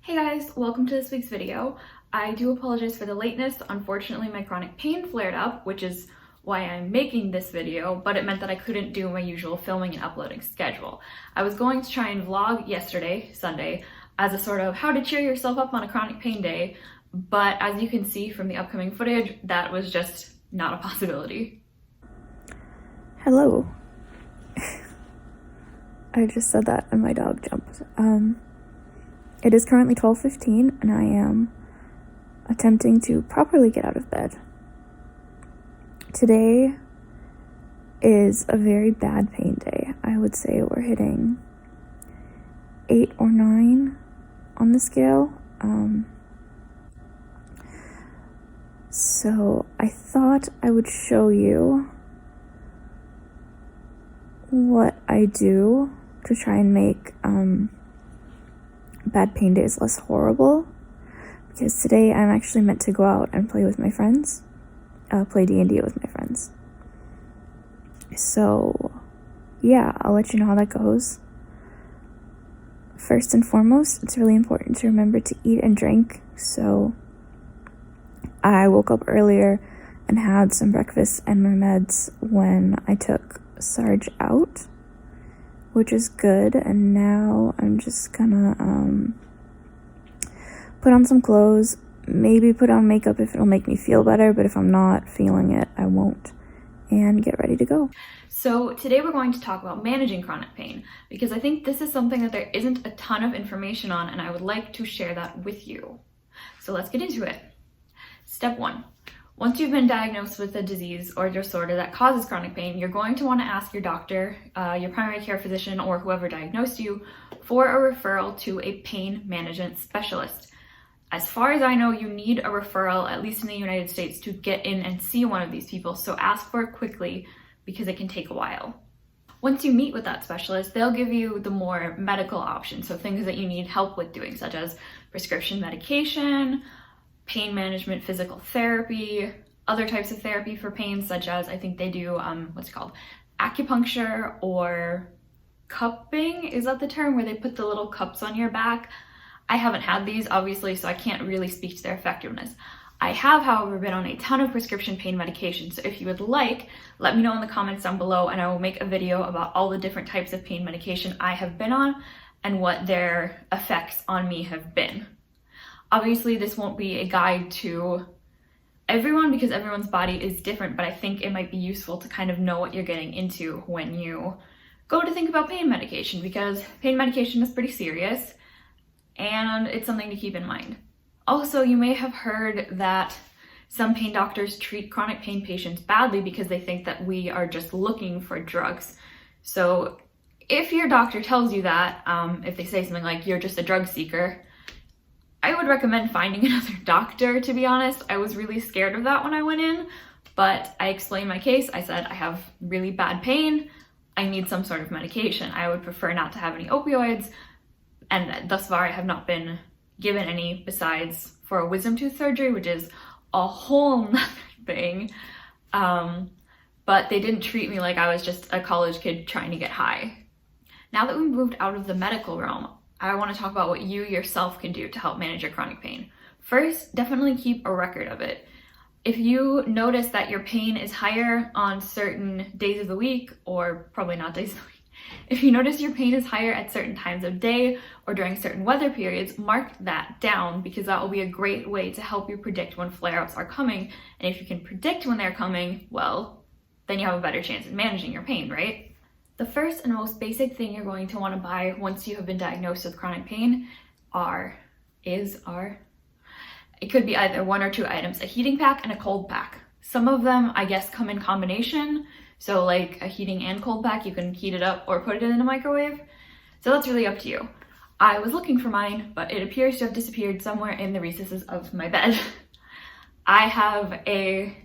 Hey guys, welcome to this week's video. I do apologize for the lateness. Unfortunately, my chronic pain flared up, which is why I'm making this video, but it meant that I couldn't do my usual filming and uploading schedule. I was going to try and vlog yesterday, Sunday, as a sort of how to cheer yourself up on a chronic pain day, but as you can see from the upcoming footage, that was just not a possibility. Hello. I just said that and my dog jumped. It is currently 12:15 and I am attempting to properly get out of bed. Today is a very bad pain day. I would say we're hitting 8 or 9 on the scale. So I thought I would show you what I do to try and make bad pain days less horrible, because today I'm actually meant to go out and play with my friends, play D&D with my friends. So yeah, I'll let you know how that goes. First and foremost, it's really important to remember to eat and drink. So I woke up earlier and had some breakfast and my meds when I took Sarge out, which is good. And now I'm just gonna put on some clothes, maybe put on makeup if it'll make me feel better, but if I'm not feeling it, I won't, and get ready to go. So today we're going to talk about managing chronic pain, because I think this is something that there isn't a ton of information on, and I would like to share that with you. So let's get into it. Step 1. Once you've been diagnosed with a disease or disorder that causes chronic pain, you're going to want to ask your doctor, your primary care physician, or whoever diagnosed you for a referral to a pain management specialist. As far as I know, you need a referral, at least in the United States, to get in and see one of these people, so ask for it quickly because it can take a while. Once you meet with that specialist, they'll give you the more medical options, so things that you need help with doing, such as prescription medication, pain management, physical therapy, other types of therapy for pain, such as I think they do what's called acupuncture or cupping. Is that the term, where they put the little cups on your back? I haven't had these, obviously, so I can't really speak to their effectiveness. I have, however, been on a ton of prescription pain medication, so if you would like, let me know in the comments down below and I will make a video about all the different types of pain medication I have been on and what their effects on me have been. Obviously, this won't be a guide to everyone because everyone's body is different, but I think it might be useful to kind of know what you're getting into when you go to think about pain medication, because pain medication is pretty serious and it's something to keep in mind. Also, you may have heard that some pain doctors treat chronic pain patients badly because they think that we are just looking for drugs. So if your doctor tells you that, if they say something like you're just a drug seeker, I would recommend finding another doctor, to be honest. I was really scared of that when I went in, but I explained my case. I said I have really bad pain. I need some sort of medication. I would prefer not to have any opioids, and thus far I have not been given any besides for a wisdom tooth surgery, which is a whole nother thing. But they didn't treat me like I was just a college kid trying to get high. Now that we've moved out of the medical realm, I want to talk about what you yourself can do to help manage your chronic pain. First, definitely keep a record of it. If you notice that your pain is higher on certain days of the week, or probably not days of the week, if you notice your pain is higher at certain times of day or during certain weather periods, mark that down, because that will be a great way to help you predict when flare-ups are coming. And if you can predict when they're coming, well, then you have a better chance of managing your pain, right? The first and most basic thing you're going to want to buy once you have been diagnosed with chronic pain it could be either 1 or 2 items, a heating pack and a cold pack. Some of them, I guess, come in combination. So like a heating and cold pack, you can heat it up or put it in a microwave. So that's really up to you. I was looking for mine, but it appears to have disappeared somewhere in the recesses of my bed. I have a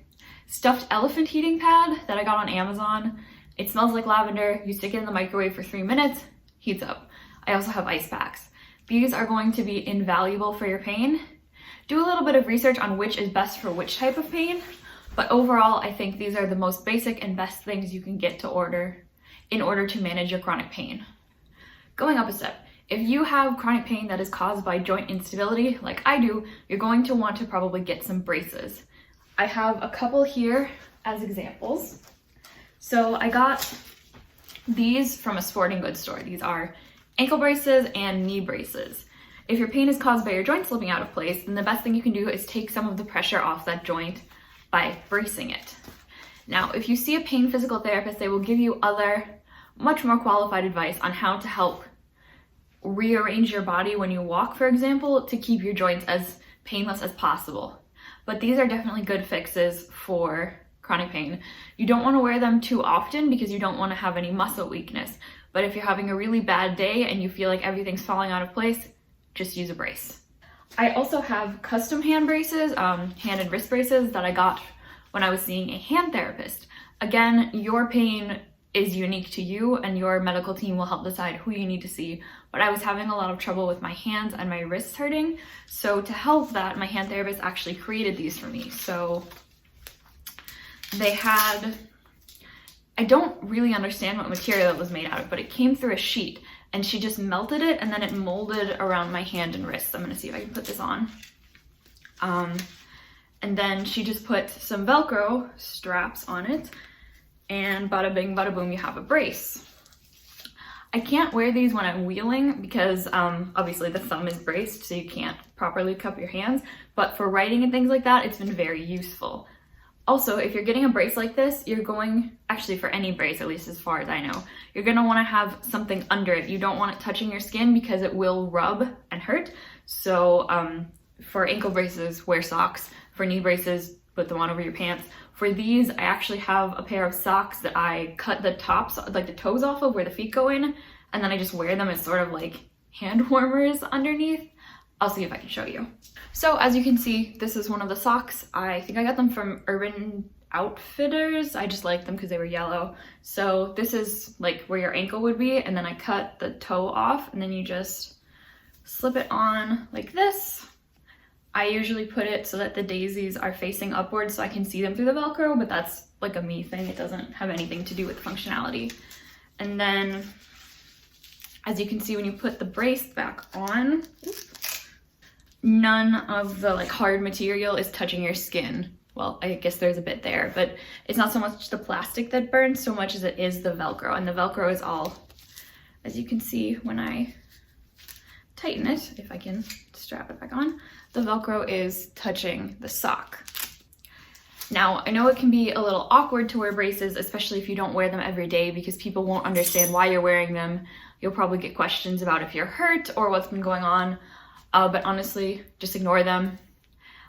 stuffed elephant heating pad that I got on Amazon. It smells like lavender. You stick it in the microwave for 3 minutes, heats up. I also have ice packs. These are going to be invaluable for your pain. Do a little bit of research on which is best for which type of pain, but overall, I think these are the most basic and best things you can get to order in order to manage your chronic pain. Going up a step, If you have chronic pain that is caused by joint instability, like I do, you're going to want to probably get some braces. I have a couple here as examples. So I got these from a sporting goods store. These are ankle braces and knee braces. If your pain is caused by your joint slipping out of place, then the best thing you can do is take some of the pressure off that joint by bracing it. Now, if you see a pain physical therapist, they will give you other, much more qualified advice on how to help rearrange your body when you walk, for example, to keep your joints as painless as possible. But these are definitely good fixes for chronic pain. You don't want to wear them too often because you don't want to have any muscle weakness. But if you're having a really bad day and you feel like everything's falling out of place, just use a brace. I also have custom hand braces, hand and wrist braces that I got when I was seeing a hand therapist. Again, your pain is unique to you and your medical team will help decide who you need to see. But I was having a lot of trouble with my hands and my wrists hurting. So to help that, my hand therapist actually created these for me. So they had, I don't really understand what material it was made out of, but it came through a sheet and she just melted it and then it molded around my hand and wrist. I'm gonna see if I can put this on. And then she just put some Velcro straps on it and bada bing, bada boom, you have a brace. I can't wear these when I'm wheeling because obviously the thumb is braced so you can't properly cup your hands, but for writing and things like that, it's been very useful. Also, if you're getting a brace like this, you're going, actually for any brace, at least as far as I know, you're gonna wanna have something under it. You don't want it touching your skin because it will rub and hurt. So for ankle braces, wear socks. For knee braces, put them on over your pants. For these, I actually have a pair of socks that I cut the tops, like the toes off of where the feet go in, and then I just wear them as sort of like hand warmers underneath. I'll see if I can show you. So as you can see, this is one of the socks. I think I got them from Urban Outfitters. I just liked them because they were yellow. So this is like where your ankle would be, and then I cut the toe off, and then you just slip it on like this. I usually put it so that the daisies are facing upwards so I can see them through the Velcro, but that's like a me thing. It doesn't have anything to do with functionality. And then, as you can see, when you put the brace back on, none of the like hard material is touching your skin. Well, I guess there's a bit there, but it's not so much the plastic that burns so much as it is the Velcro. And the Velcro is all, as you can see when I tighten it, if I can strap it back on, the Velcro is touching the sock. Now, I know it can be a little awkward to wear braces, especially if you don't wear them every day because people won't understand why you're wearing them. You'll probably get questions about if you're hurt or what's been going on, but honestly, just ignore them.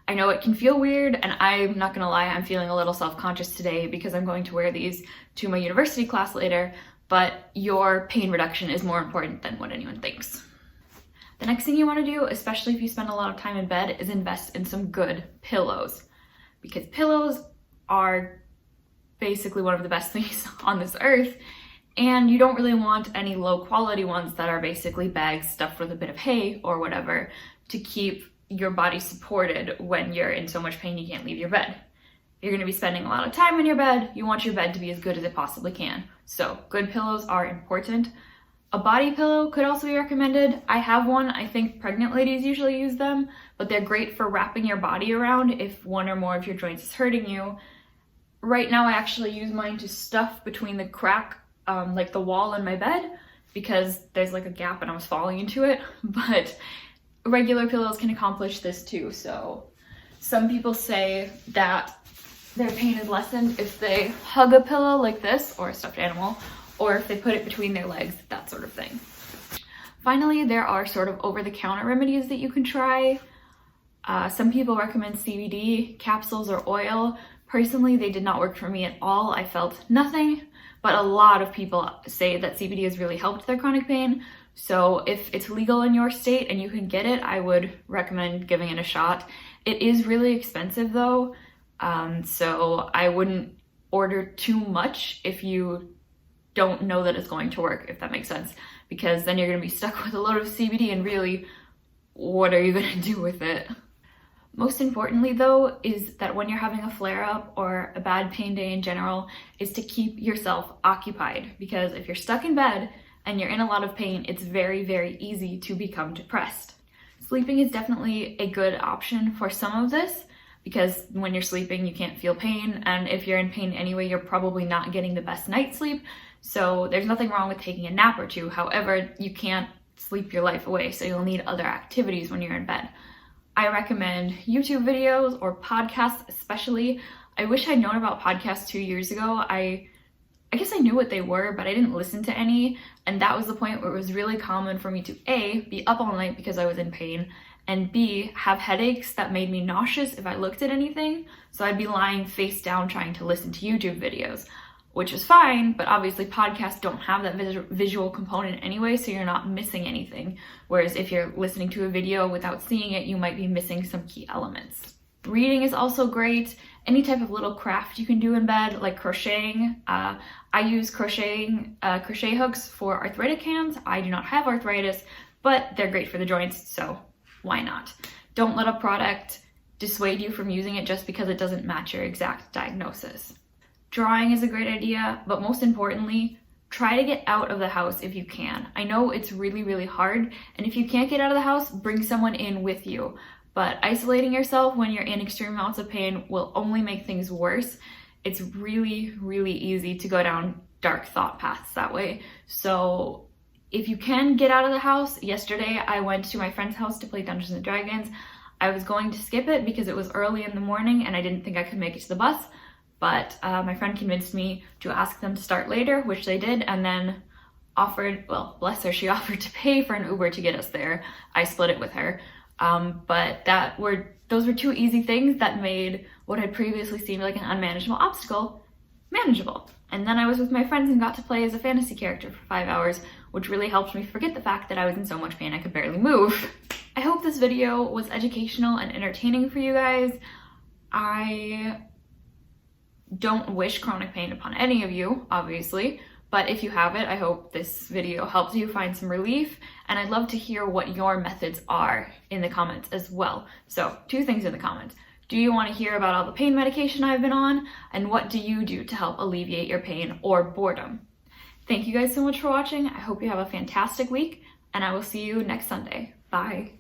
I know it can feel weird, and I'm not gonna lie, I'm feeling a little self-conscious today because I'm going to wear these to my university class later, but your pain reduction is more important than what anyone thinks. The next thing you want to do, especially if you spend a lot of time in bed, is invest in some good pillows, because pillows are basically one of the best things on this earth, and you don't really want any low quality ones that are basically bags stuffed with a bit of hay or whatever to keep your body supported when you're in so much pain you can't leave your bed. You're going to be spending a lot of time in your bed. You want your bed to be as good as it possibly can. So good pillows are important. A body pillow could also be recommended. I have one. I think pregnant ladies usually use them, but they're great for wrapping your body around if one or more of your joints is hurting you. Right now, I actually use mine to stuff between the crack, like the wall in my bed, because there's like a gap and I was falling into it, but regular pillows can accomplish this too. So some people say that their pain is lessened if they hug a pillow like this or a stuffed animal, or if they put it between their legs, that sort of thing. Finally, there are sort of over-the-counter remedies that you can try. Some people recommend CBD capsules or oil. Personally, they did not work for me at all. I felt nothing, but a lot of people say that CBD has really helped their chronic pain. So if it's legal in your state and you can get it, I would recommend giving it a shot. It is really expensive though, so I wouldn't order too much if you don't know that it's going to work, if that makes sense, because then you're going to be stuck with a load of CBD and really, what are you going to do with it? Most importantly though, is that when you're having a flare-up or a bad pain day in general, is to keep yourself occupied, because if you're stuck in bed and you're in a lot of pain, it's very, very easy to become depressed. Sleeping is definitely a good option for some of this, because when you're sleeping, you can't feel pain, and if you're in pain anyway, you're probably not getting the best night's sleep, so there's nothing wrong with taking a nap or two. However, you can't sleep your life away, so you'll need other activities when you're in bed. I recommend YouTube videos or podcasts especially. I wish I'd known about podcasts 2 years ago. I guess I knew what they were, but I didn't listen to any, and that was the point where it was really common for me to A, be up all night because I was in pain, and B, have headaches that made me nauseous if I looked at anything, so I'd be lying face down trying to listen to YouTube videos, which is fine, but obviously podcasts don't have that visual component anyway, so you're not missing anything, whereas if you're listening to a video without seeing it, you might be missing some key elements. Reading is also great. Any type of little craft you can do in bed, like crocheting. I use crochet hooks for arthritic hands. I do not have arthritis, but they're great for the joints, so why not? Don't let a product dissuade you from using it just because it doesn't match your exact diagnosis. Drawing is a great idea, but most importantly, try to get out of the house if you can. I know it's really, really hard, and if you can't get out of the house, bring someone in with you. But isolating yourself when you're in extreme amounts of pain will only make things worse. It's really, really easy to go down dark thought paths that way. So if you can get out of the house, yesterday I went to my friend's house to play Dungeons and Dragons. I was going to skip it because it was early in the morning and I didn't think I could make it to the bus, but my friend convinced me to ask them to start later, which they did, and then offered, well, bless her, she offered to pay for an Uber to get us there. I split it with her. But those were two easy things that made what had previously seemed like an unmanageable obstacle manageable. And then I was with my friends and got to play as a fantasy character for 5 hours, which really helped me forget the fact that I was in so much pain I could barely move. I hope this video was educational and entertaining for you guys. I don't wish chronic pain upon any of you, obviously, but if you have it, I hope this video helps you find some relief, and I'd love to hear what your methods are in the comments as well. So, 2 things in the comments. Do you want to hear about all the pain medication I've been on? And what do you do to help alleviate your pain or boredom? Thank you guys so much for watching. I hope you have a fantastic week, and I will see you next Sunday. Bye.